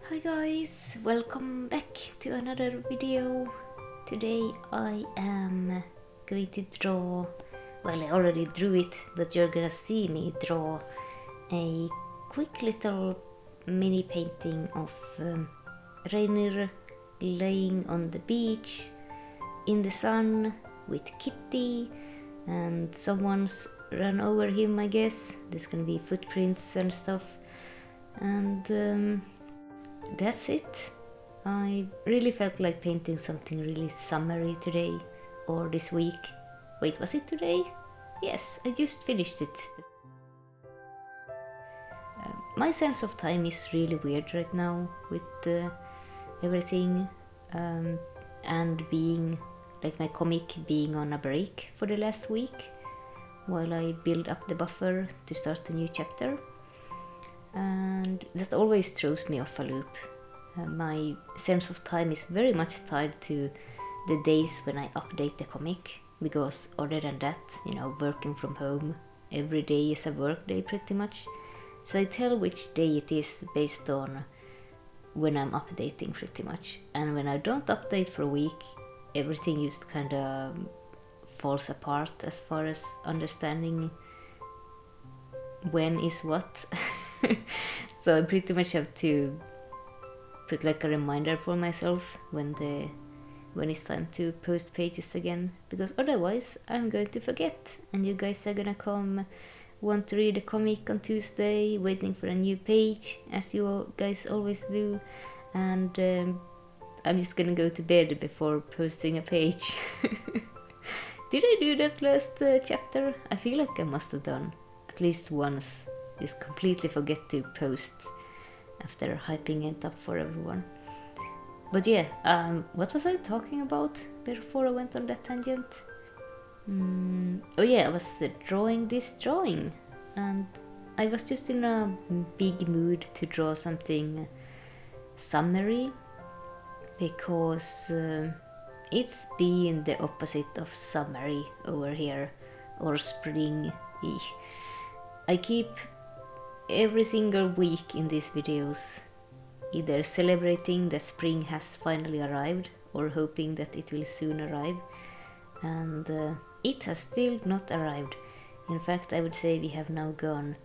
Hi guys, welcome back to another video. Today I am going to draw, well I already drew it, but you're gonna see me draw a quick little mini painting of Reynir laying on the beach in the sun with Kitty, and someone's run over him, I guess. There's gonna be footprints and stuff, and that's it. I really felt like painting something really summery today, or this week. Wait, was it today? Yes, I just finished it. My sense of time is really weird right now with everything, and being like my comic being on a break for the last week while I build up the buffer to start a new chapter. And that always throws me off a loop. My sense of time is very much tied to the days when I update the comic, because other than that, you know, working from home, every day is a work day pretty much. So I tell which day it is based on when I'm updating pretty much. And when I don't update for a week, everything just kind of falls apart as far as understanding when is what. So I pretty much have to put like a reminder for myself when it's time to post pages again, because otherwise I'm going to forget, and you guys are gonna want to read the comic on Tuesday, waiting for a new page, as you guys always do, and I'm just gonna go to bed before posting a page. Did I do that last chapter? I feel like I must have done at least once. Just completely forget to post after hyping it up for everyone. But yeah, what was I talking about before I went on that tangent? Oh yeah, I was drawing this drawing, and I was just in a big mood to draw something summery, because it's been the opposite of summery over here, or spring-y. I keep every single week in these videos either celebrating that spring has finally arrived, or hoping that it will soon arrive, and it has still not arrived. In fact, I would say we have now gone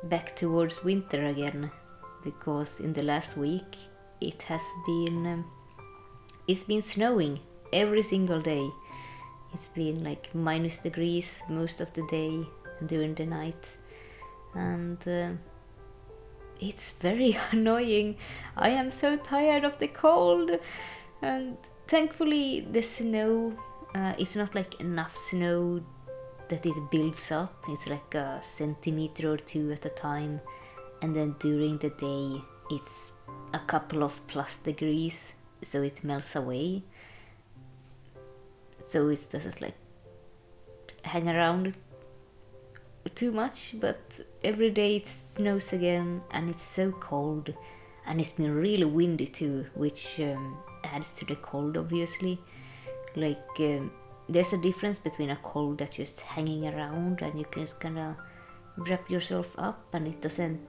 back towards winter again, because in the last week it has been it's been snowing every single day. It's been like -degrees most of the day and during the night, and it's very annoying. I am so tired of the cold, and thankfully the snow, it's not like enough snow that it builds up. It's like a centimeter or two at a time, and then during the day it's a couple of +degrees, so it melts away. So it doesn't like hang around too much, but every day it snows again, and it's so cold, and it's been really windy too, which adds to the cold, obviously. Like there's a difference between a cold that's just hanging around and you can just kind of wrap yourself up and it doesn't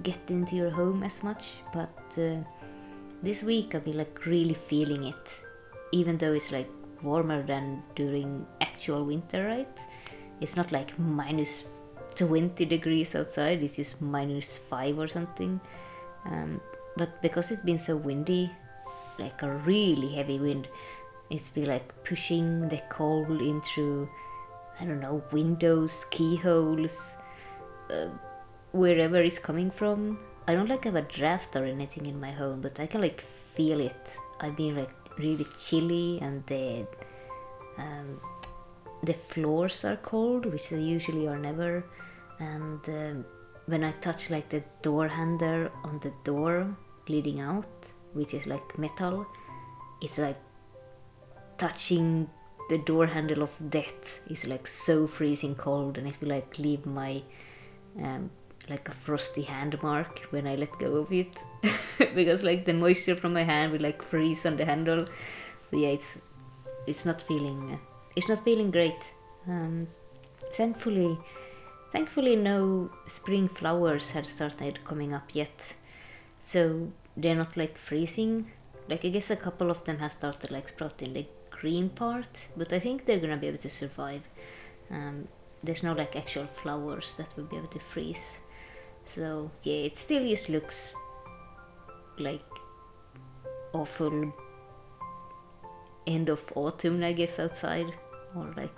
get into your home as much, but this week I've been like really feeling it, even though it's like warmer than during actual winter, right? It's not like -20 degrees outside, it's just -5 or something. But because it's been so windy, like a really heavy wind, it's been like pushing the cold in through, I don't know, windows, keyholes, wherever it's coming from. I don't like have a draft or anything in my home, but I can like feel it. I've been like really chilly, and the floors are cold, which they usually are never, and when I touch like the door handle on the door leading out, which is like metal, it's like touching the door handle of death. It's like so freezing cold, and it will like leave my like a frosty hand mark when I let go of it. Because like the moisture from my hand will like freeze on the handle. So yeah, it's not feeling great. Thankfully no spring flowers had started coming up yet, so they're not like freezing. Like, I guess a couple of them have started like sprouting the green part, but I think they're gonna be able to survive. There's no like actual flowers that will be able to freeze. So yeah, it still just looks like awful end of autumn, I guess, outside, or like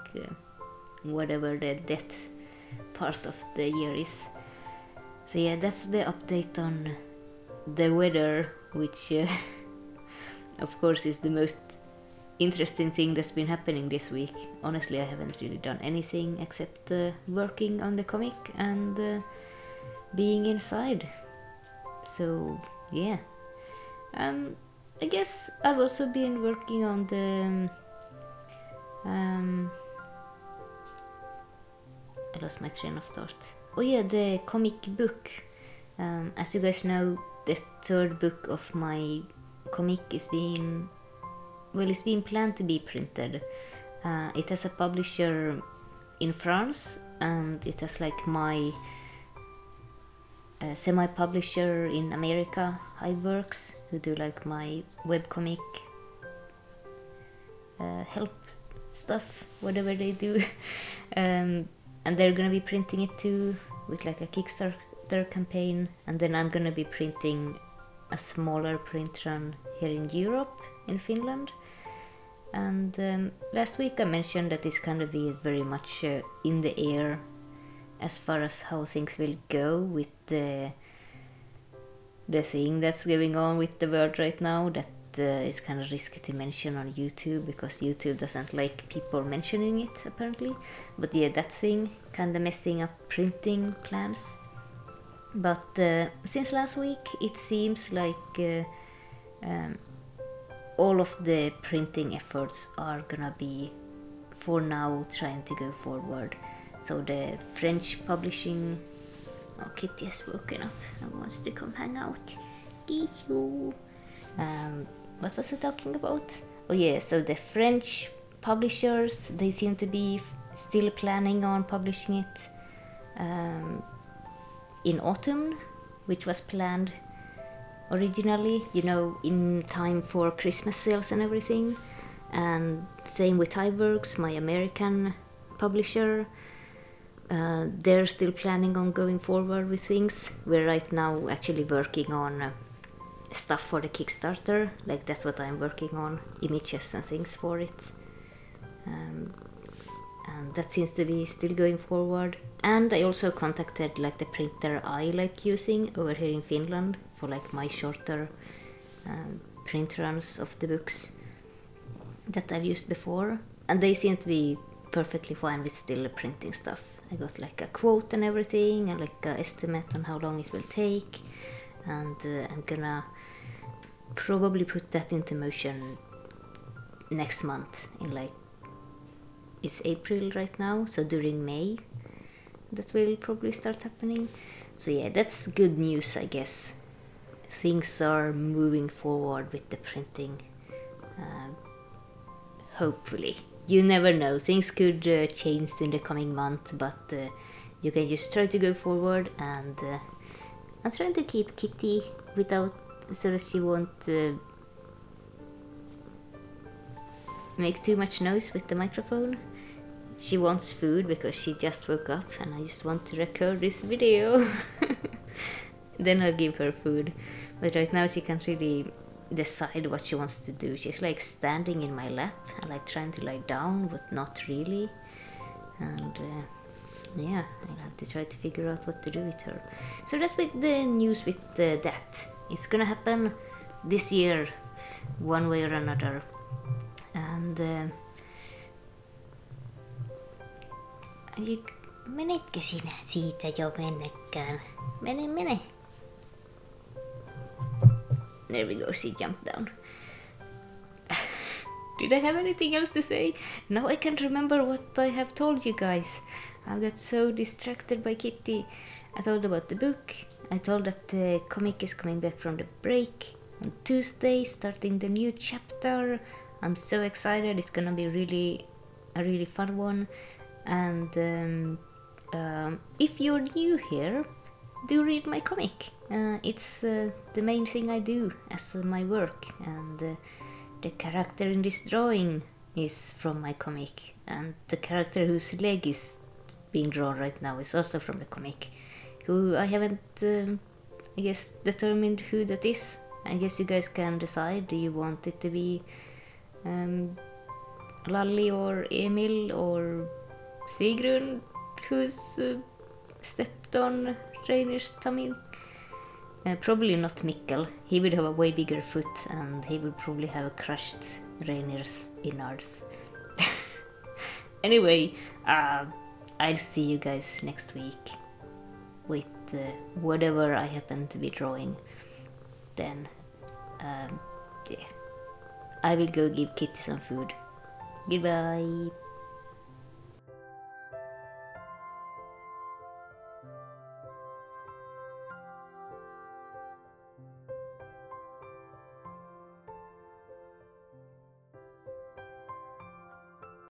whatever the death part of the year is. So yeah, that's the update on the weather, which of course is the most interesting thing that's been happening this week. Honestly, I haven't really done anything except working on the comic and being inside. So yeah, I guess I've also been working on the I lost my train of thought. Oh yeah, the comic book. As you guys know, the third book of my comic is being, well, it's being planned to be printed. It has a publisher in France, and it has like my semi-publisher in America, Hiveworks, who do like my webcomic help stuff, whatever they do. And they're gonna be printing it too with like a Kickstarter campaign, and then I'm gonna be printing a smaller print run here in Europe, in Finland. And last week I mentioned that it's gonna be very much in the air as far as how things will go with the thing that's going on with the world right now, that is kind of risky to mention on YouTube because YouTube doesn't like people mentioning it apparently. But yeah, that thing kind of messing up printing plans. But since last week it seems like all of the printing efforts are gonna be, for now, trying to go forward. So the French publishing... Oh, Kitty has woken up and wants to come hang out. What was I talking about? Oh yeah, so the French publishers, they seem to be still planning on publishing it in autumn, which was planned originally, you know, in time for Christmas sales and everything. And same with Hiveworks, my American publisher. They're still planning on going forward with things. We're right now actually working on stuff for the Kickstarter, like that's what I'm working on, images and things for it. And that seems to be still going forward. And I also contacted like the printer I like using over here in Finland for like my shorter print runs of the books that I've used before, and they seem to be perfectly fine with still printing stuff. I got like a quote and everything, and like an estimate on how long it will take, and I'm gonna probably put that into motion next month, in like, it's April right now, so during May that will probably start happening. So yeah, that's good news, I guess. Things are moving forward with the printing, hopefully. You never know, things could change in the coming month, but you can just try to go forward. And I'm trying to keep Kitty without, so that she won't make too much noise with the microphone. She wants food because she just woke up, and I just want to record this video. Then I'll give her food, but right now she can't really decide what she wants to do. She's like standing in my lap and like trying to lie down, but not really. And yeah, I'll have to try to figure out what to do with her. So that's with the news with that. It's gonna happen this year, one way or another. And menetkö sinä siitä jo mennäkään? Mene. There we go, she jumped down. Did I have anything else to say? Now I can't remember what I have told you guys. I got so distracted by Kitty. I told about the book. I told that the comic is coming back from the break on Tuesday, starting the new chapter. I'm so excited. It's gonna be a really fun one. And if you're new here, do read my comic. It's the main thing I do as my work, and the character in this drawing is from my comic, and the character whose leg is being drawn right now is also from the comic, who I haven't, I guess, determined who that is. I guess you guys can decide. Do you want it to be Lalli or Emil or Sigrun, who's stepped on Reynir's tummy? Probably not Mikkel. He would have a way bigger foot, and he would probably have crushed Reynir's innards. Anyway, I'll see you guys next week with whatever I happen to be drawing. Then, yeah, I will go give Kitty some food. Goodbye.